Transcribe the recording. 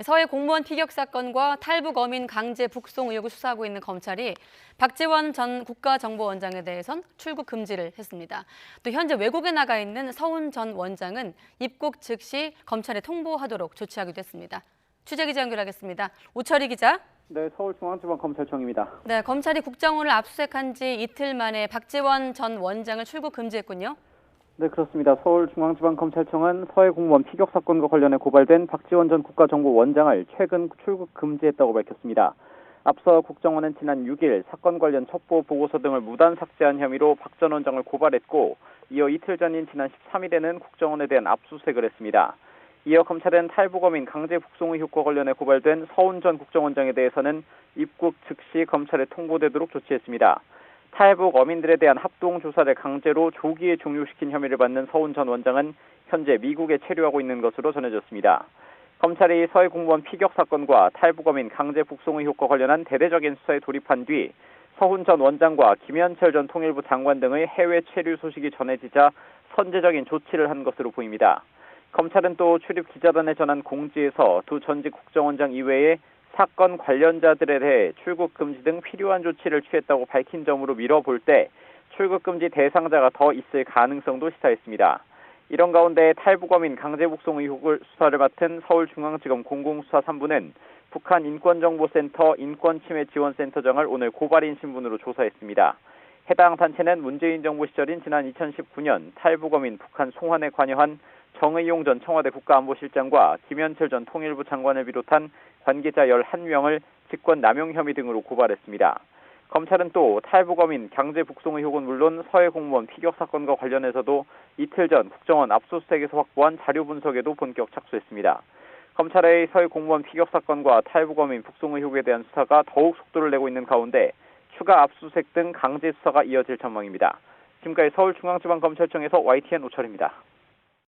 서해 공무원 피격 사건과 탈북 어민 강제 북송 의혹을 수사하고 있는 검찰이 박지원 전 국가정보원장에 대해선 출국 금지를 했습니다. 또 현재 외국에 나가 있는 서훈 전 원장은 입국 즉시 검찰에 통보하도록 조치하기도 했습니다. 취재기자 연결하겠습니다. 오철희 기자. 네, 서울중앙지방검찰청입니다. 네, 검찰이 국정원을 압수수색한 지 이틀 만에 박지원 전 원장을 출국 금지했군요. 네, 그렇습니다. 서울중앙지방검찰청은 서해 공무원 피격 사건과 관련해 고발된 박지원 전 국가정보원장을 최근 출국 금지했다고 밝혔습니다. 앞서 국정원은 지난 6일 사건 관련 첩보 보고서 등을 무단 삭제한 혐의로 박 전 원장을 고발했고, 이어 이틀 전인 지난 13일에는 국정원에 대한 압수수색을 했습니다. 이어 검찰은 탈북어민 강제 북송 의혹과 관련해 고발된 서훈 전 국정원장에 대해서는 입국 즉시 검찰에 통보되도록 조치했습니다. 탈북 어민들에 대한 합동 조사를 강제로 조기에 종료시킨 혐의를 받는 서훈 전 원장은 현재 미국에 체류하고 있는 것으로 전해졌습니다. 검찰이 서해 공무원 피격 사건과 탈북 어민 강제 북송 의혹과 관련한 대대적인 수사에 돌입한 뒤 서훈 전 원장과 김현철 전 통일부 장관 등의 해외 체류 소식이 전해지자 선제적인 조치를 한 것으로 보입니다. 검찰은 또 출입 기자단에 전한 공지에서 두 전직 국정원장 이외에 사건 관련자들에 대해 출국 금지 등 필요한 조치를 취했다고 밝힌 점으로 미뤄볼 때 출국 금지 대상자가 더 있을 가능성도 시사했습니다. 이런 가운데 탈북어민 강제 북송 의혹을 수사를 맡은 서울중앙지검 공공수사 3부는 북한 인권정보센터 인권침해지원센터장을 오늘 고발인 신분으로 조사했습니다. 해당 단체는 문재인 정부 시절인 지난 2019년 탈북어민 북한 송환에 관여한 정의용 전 청와대 국가안보실장과 김현철 전 통일부 장관을 비롯한 관계자 11명을 직권남용 혐의 등으로 고발했습니다. 검찰은 또 탈북어민 강제 북송 의혹은 물론 서해 공무원 피격 사건과 관련해서도 이틀 전 국정원 압수수색에서 확보한 자료 분석에도 본격 착수했습니다. 검찰의 서해 공무원 피격 사건과 탈북어민 북송 의혹에 대한 수사가 더욱 속도를 내고 있는 가운데 추가 압수수색 등 강제 수사가 이어질 전망입니다. 지금까지 서울중앙지방검찰청에서 YTN 오철입니다.